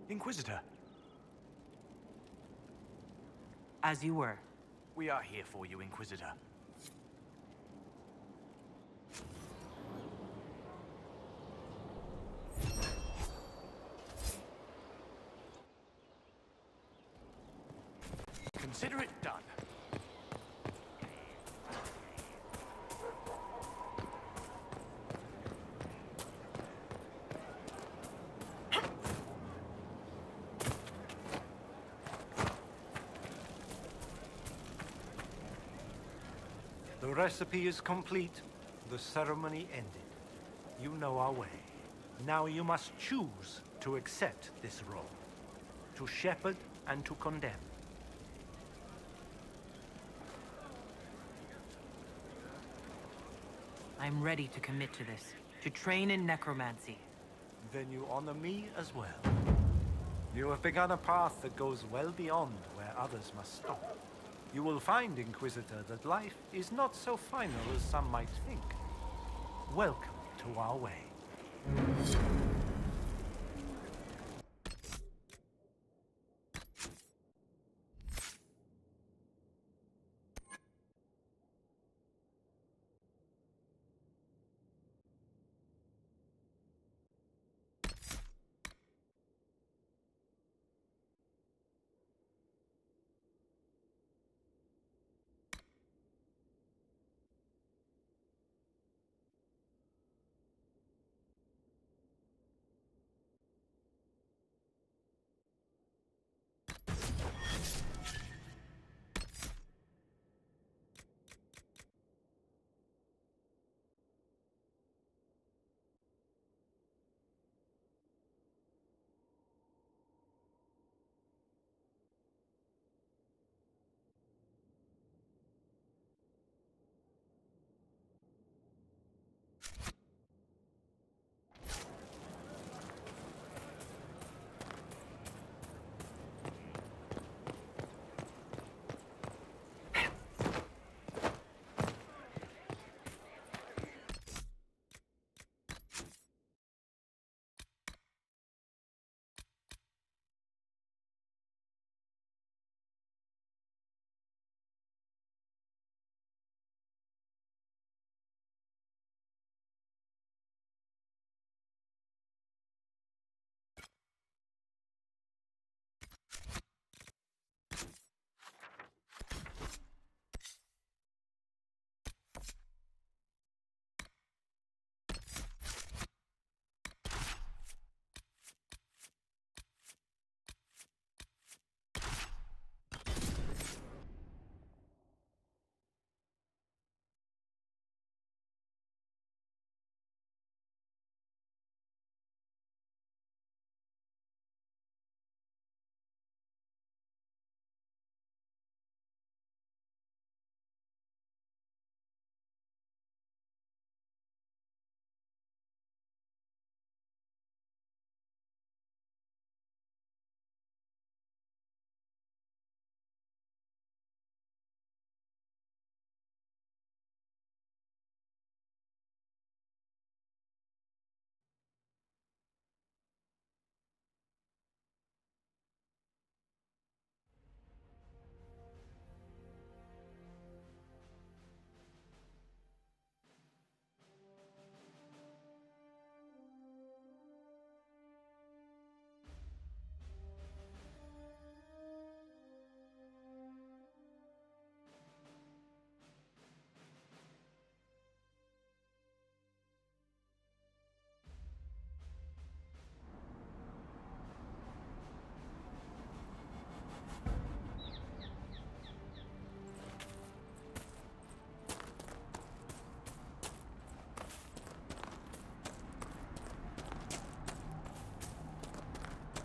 Inquisitor. As you were. We are here for you, Inquisitor. Consider it done. The recipe is complete. The ceremony ended. You know our way. Now you must choose to accept this role. To shepherd and to condemn. I'm ready to commit to this. To train in necromancy. Then you honor me as well. You have begun a path that goes well beyond where others must stop. You will find, Inquisitor, that life is not so final as some might think. Welcome to our way.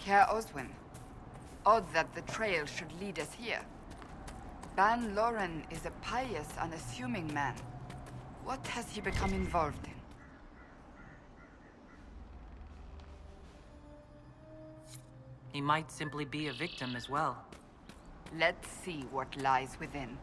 Care Oswin. Odd that the trail should lead us here. Ban Loren is a pious, unassuming man. What has he become involved in? He might simply be a victim as well. Let's see what lies within.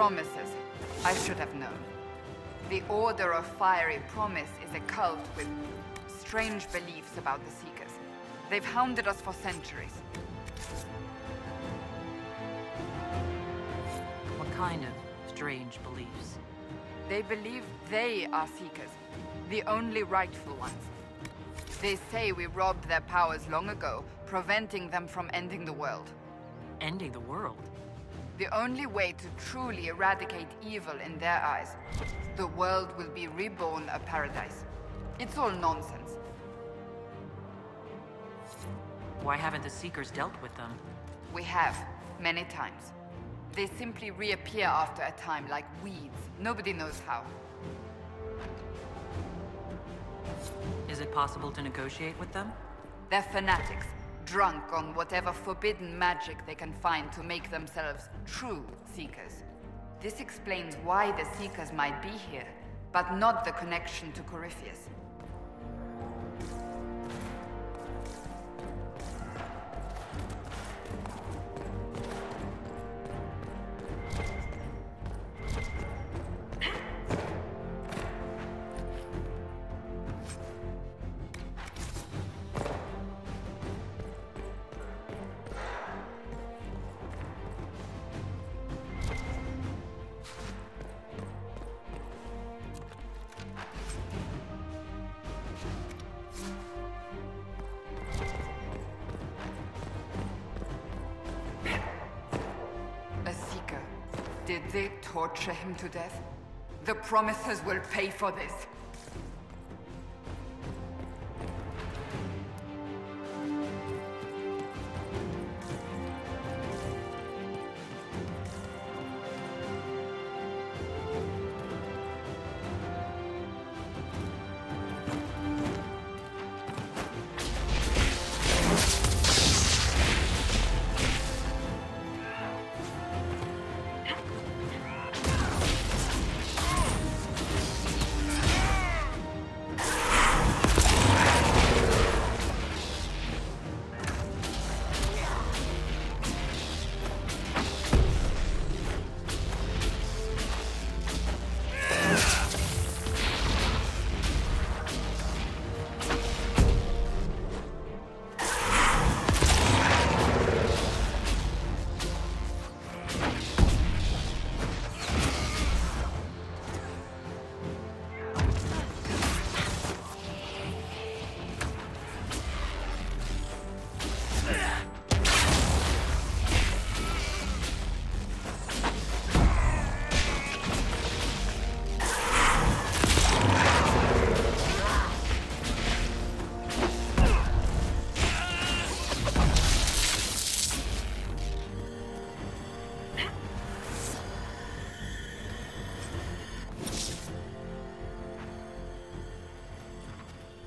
Promises. I should have known. The Order of Fiery Promise is a cult with strange beliefs about the Seekers. They've hounded us for centuries. What kind of strange beliefs? They believe they are Seekers, the only rightful ones. They say we robbed their powers long ago, preventing them from ending the world. Ending the world? The only way to truly eradicate evil in their eyes, the world will be reborn a paradise. It's all nonsense. Why haven't the Seekers dealt with them? We have, many times. They simply reappear after a time like weeds. Nobody knows how. Is it possible to negotiate with them? They're fanatics, drunk on whatever forbidden magic they can find to make themselves true Seekers. This explains why the Seekers might be here, but not the connection to Corypheus. Did they torture him to death? The Promises will pay for this.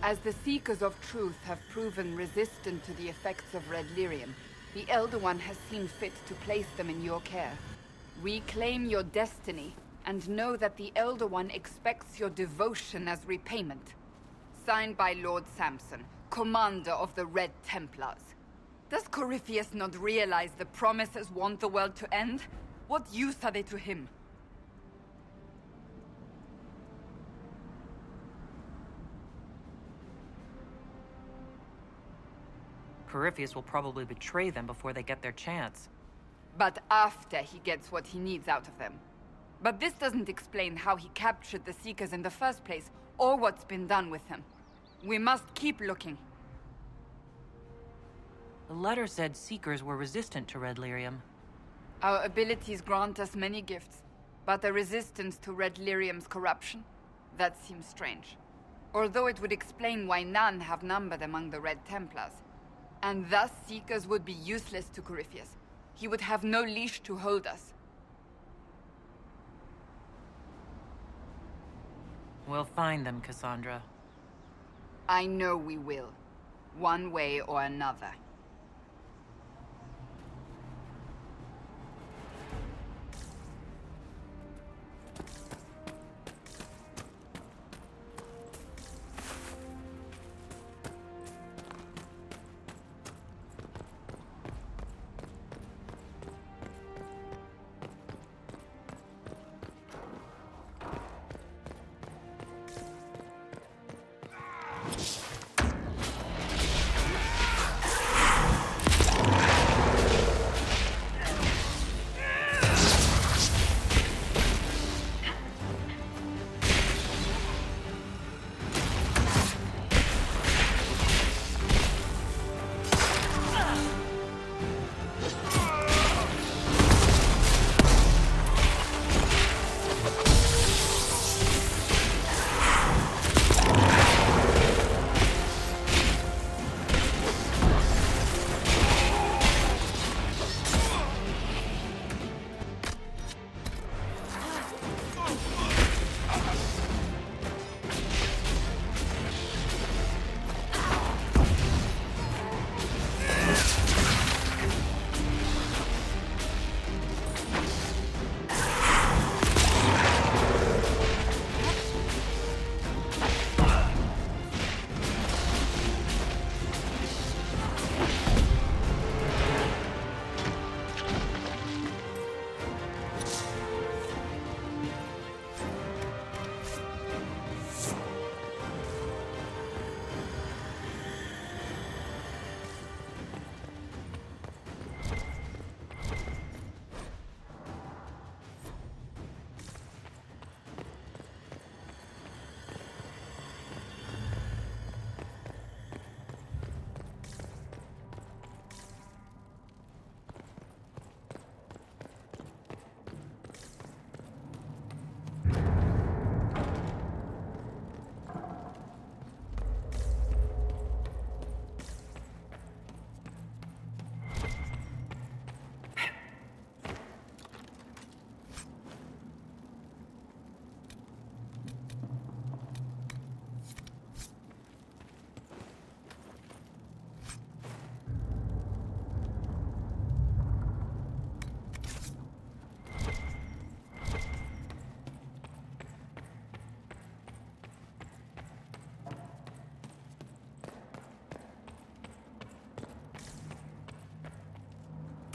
As the Seekers of Truth have proven resistant to the effects of Red Lyrium, the Elder One has seen fit to place them in your care. Reclaim your destiny, and know that the Elder One expects your devotion as repayment. Signed by Lord Samson, Commander of the Red Templars. Does Corypheus not realize the Promises want the world to end? What use are they to him? Corypheus will probably betray them before they get their chance. But after he gets what he needs out of them. But this doesn't explain how he captured the Seekers in the first place, or what's been done with them. We must keep looking. The letter said Seekers were resistant to Red Lyrium. Our abilities grant us many gifts, but a resistance to Red Lyrium's corruption? That seems strange. Although it would explain why none have numbered among the Red Templars. And thus Seekers would be useless to Corypheus. He would have no leash to hold us. We'll find them, Cassandra. I know we will. One way or another.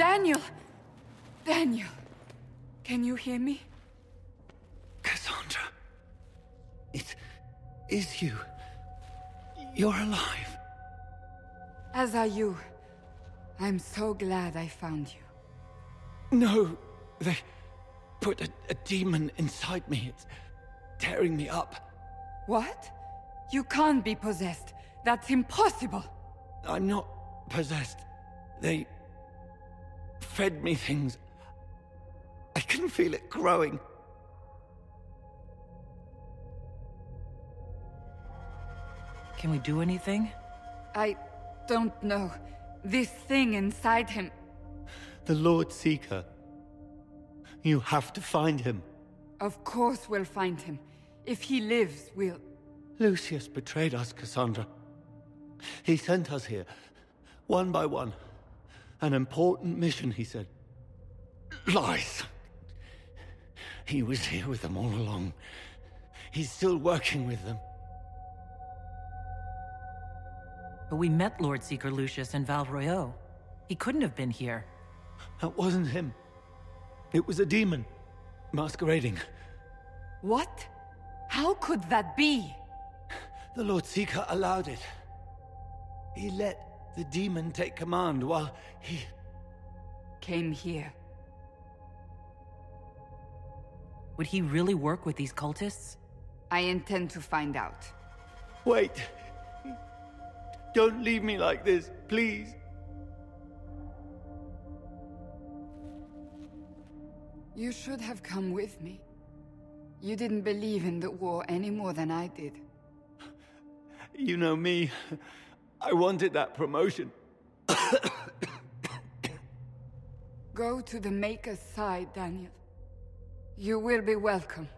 Daniel! Daniel! Can you hear me? Cassandra. It is you. You're alive. As are you. I'm so glad I found you. No, they put a demon inside me. It's tearing me up. What? You can't be possessed. That's impossible. I'm not possessed. They fed me things. I can feel it growing. Can we do anything? I don't know. This thing inside him... The Lord Seeker. You have to find him. Of course we'll find him. If he lives, we'll... Lucius betrayed us, Cassandra. He sent us here, one by one. An important mission, he said. Lies. He was here with them all along. He's still working with them. But we met Lord Seeker Lucius in Val Royeaux. He couldn't have been here. That wasn't him. It was a demon, masquerading. What? How could that be? The Lord Seeker allowed it. He let the demon take command while he... Came here. Would he really work with these cultists? I intend to find out. Wait. Don't leave me like this, please. You should have come with me. You didn't believe in the war any more than I did. You know me. I wanted that promotion. Go to the Maker's side, Daniel. You will be welcome.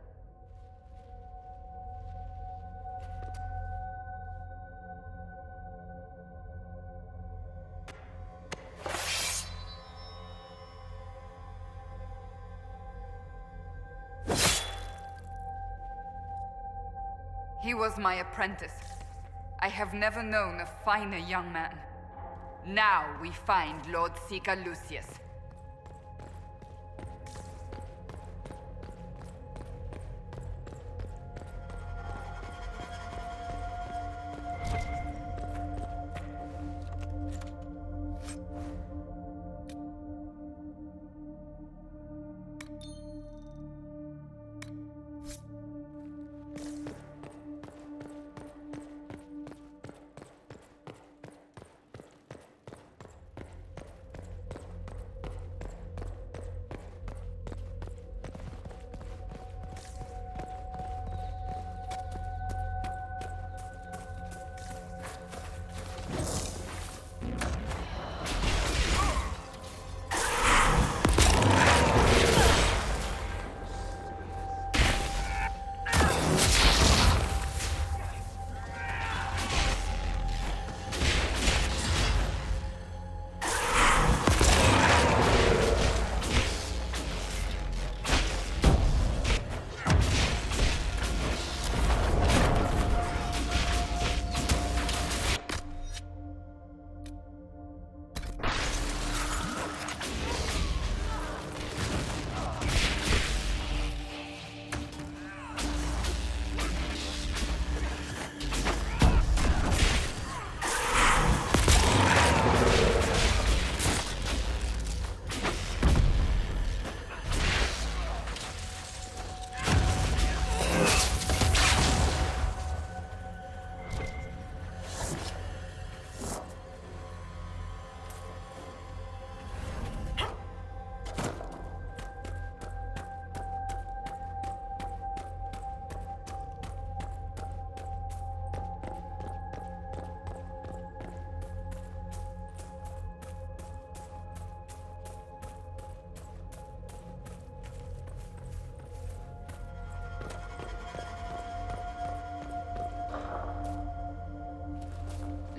He was my apprentice. I have never known a finer young man. Now we find Lord Seeker Lucius.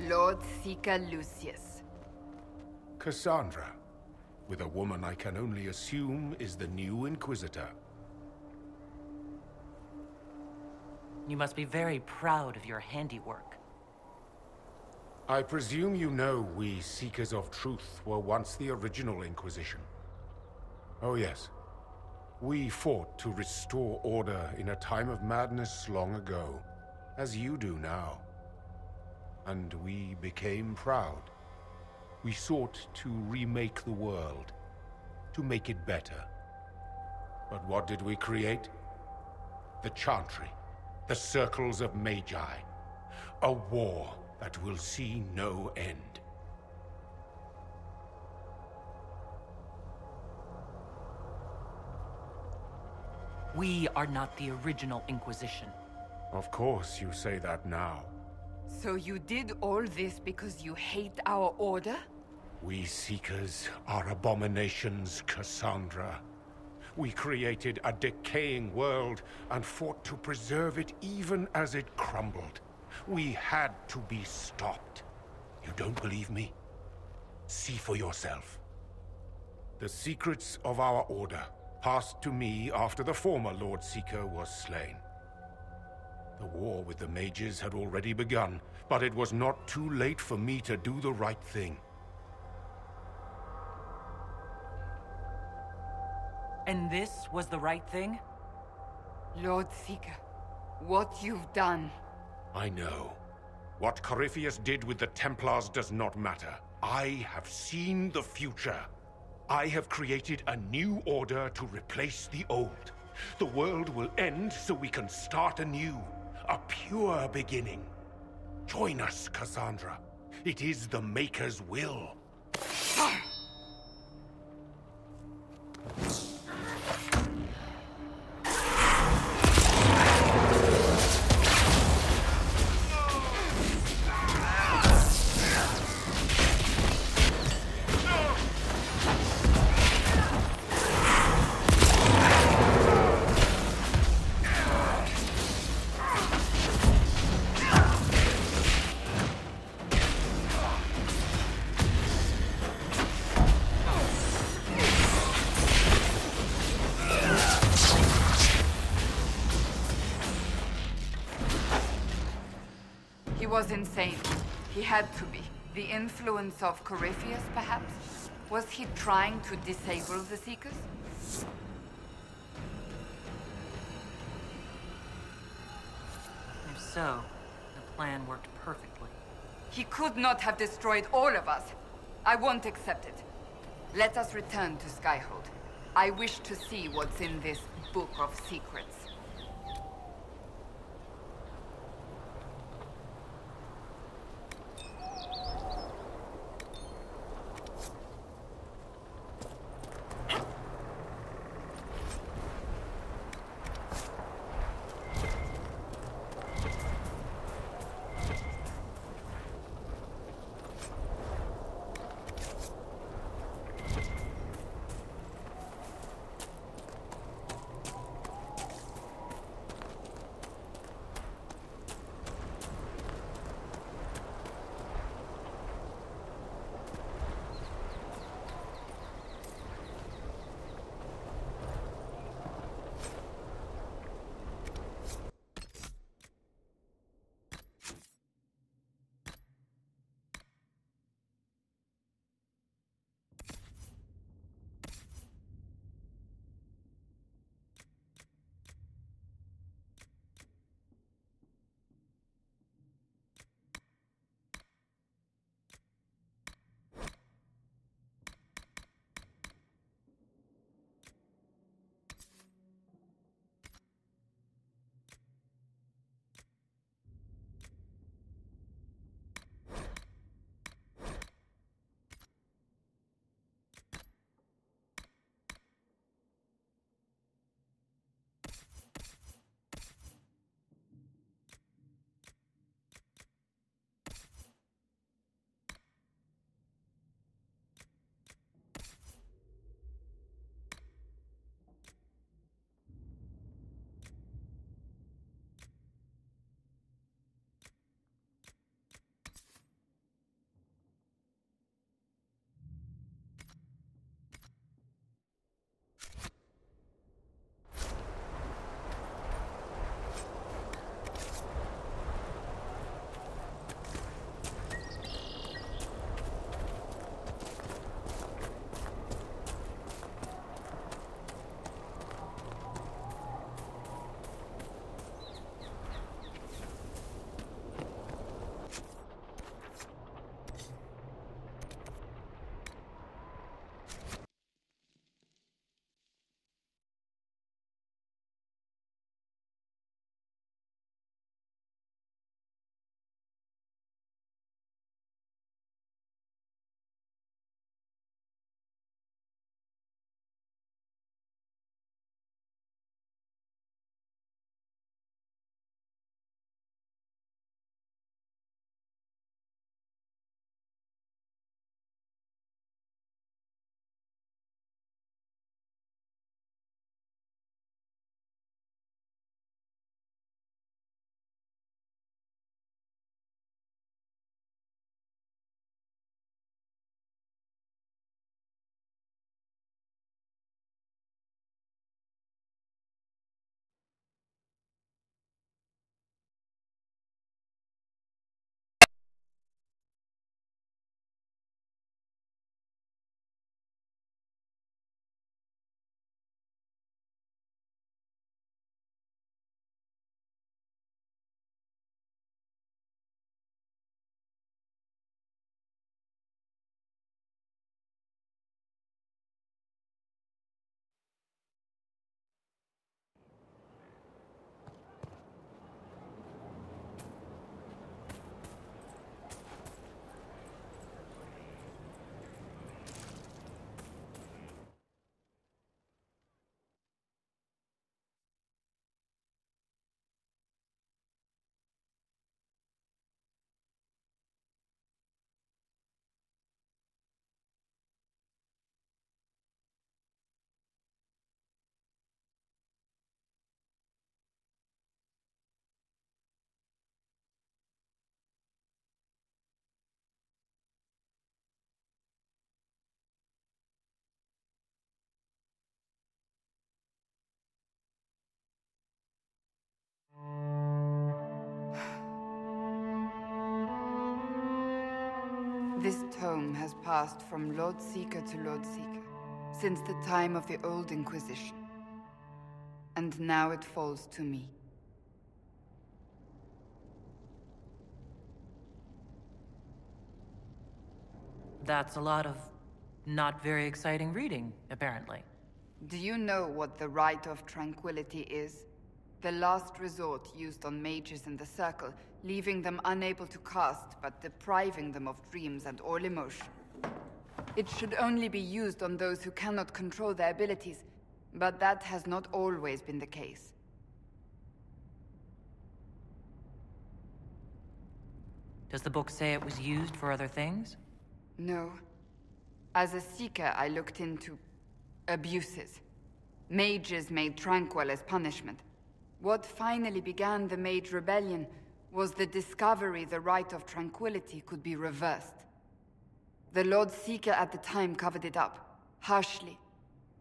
Lord Seeker Lucius. Cassandra, with a woman I can only assume is the new Inquisitor. You must be very proud of your handiwork. I presume you know we Seekers of Truth were once the original Inquisition. Oh yes. We fought to restore order in a time of madness long ago, as you do now. And we became proud. We sought to remake the world, to make it better. But what did we create? The Chantry, the Circles of Magi. A war that will see no end. We are not the original Inquisition. Of course you say that now. So you did all this because you hate our order? We Seekers are abominations, Cassandra. We created a decaying world and fought to preserve it even as it crumbled. We had to be stopped. You don't believe me? See for yourself. The secrets of our order passed to me after the former Lord Seeker was slain. The war with the Mages had already begun, but it was not too late for me to do the right thing. And this was the right thing? Lord Seeker, what you've done. I know. What Corypheus did with the Templars does not matter. I have seen the future. I have created a new order to replace the old. The world will end so we can start anew. A pure beginning. Join us, Cassandra. It is the Maker's will. He was insane. He had to be. The influence of Corypheus, perhaps? Was he trying to disable the Seekers? If so, the plan worked perfectly. He could not have destroyed all of us. I won't accept it. Let us return to Skyhold. I wish to see what's in this book of secrets. This tome has passed from Lord Seeker to Lord Seeker since the time of the Old Inquisition. And now it falls to me. That's a lot of not very exciting reading, apparently. Do you know what the Rite of Tranquility is? The last resort used on mages in the Circle, leaving them unable to cast, but depriving them of dreams and all emotion. It should only be used on those who cannot control their abilities, but that has not always been the case. Does the book say it was used for other things? No. As a Seeker, I looked into abuses. Mages made tranquil as punishment. What finally began the Mage Rebellion was the discovery the Rite of Tranquility could be reversed. The Lord Seeker at the time covered it up, harshly.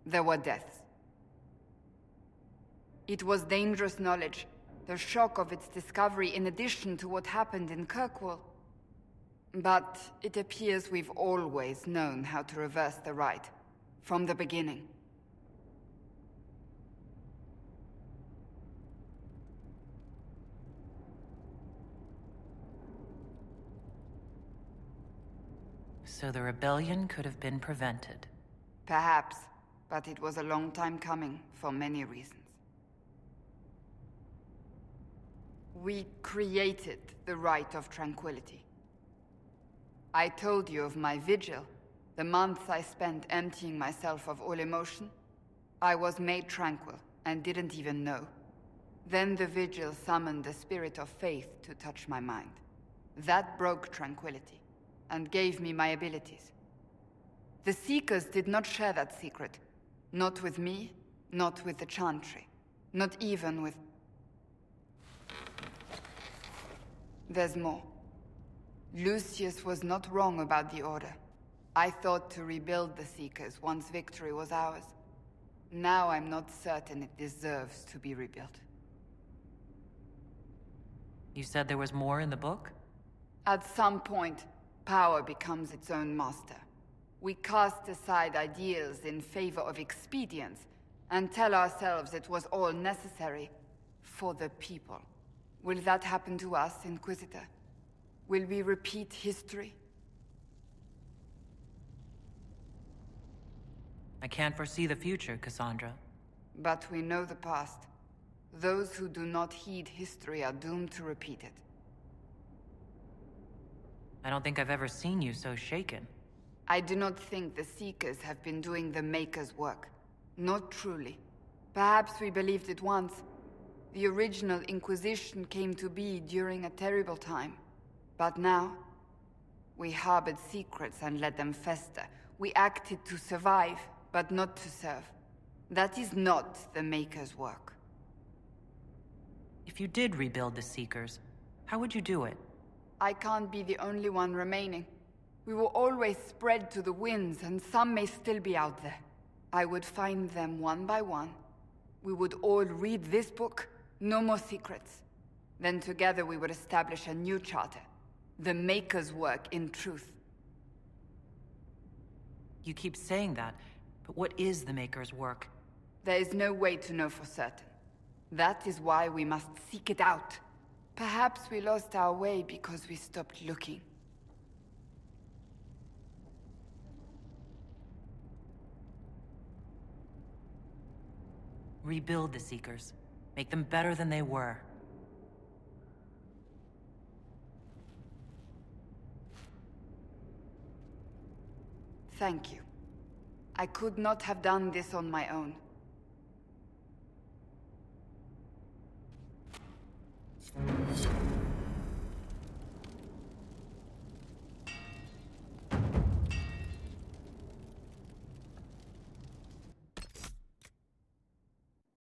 There were deaths. It was dangerous knowledge, the shock of its discovery in addition to what happened in Kirkwall. But it appears we've always known how to reverse the rite, from the beginning. So the rebellion could have been prevented. Perhaps, but it was a long time coming, for many reasons. We created the Rite of Tranquility. I told you of my vigil, the months I spent emptying myself of all emotion. I was made tranquil, and didn't even know. Then the vigil summoned the spirit of faith to touch my mind. That broke tranquility, and gave me my abilities. The Seekers did not share that secret. Not with me, not with the Chantry, not even with... There's more. Lucius was not wrong about the Order. I thought to rebuild the Seekers once victory was ours. Now I'm not certain it deserves to be rebuilt. You said there was more in the book? At some point, power becomes its own master. We cast aside ideals in favor of expedience, and tell ourselves it was all necessary for the people. Will that happen to us, Inquisitor? Will we repeat history? I can't foresee the future, Cassandra. But we know the past. Those who do not heed history are doomed to repeat it. I don't think I've ever seen you so shaken. I do not think the Seekers have been doing the Maker's work. Not truly. Perhaps we believed it once. The original Inquisition came to be during a terrible time. But now, we harbored secrets and let them fester. We acted to survive, but not to serve. That is not the Maker's work. If you did rebuild the Seekers, how would you do it? I can't be the only one remaining. We will always spread to the winds, and some may still be out there. I would find them one by one. We would all read this book, no more secrets. Then together we would establish a new charter. The Maker's work in truth. You keep saying that, but what is the Maker's work? There is no way to know for certain. That is why we must seek it out. Perhaps we lost our way because we stopped looking. Rebuild the Seekers. Make them better than they were. Thank you. I could not have done this on my own.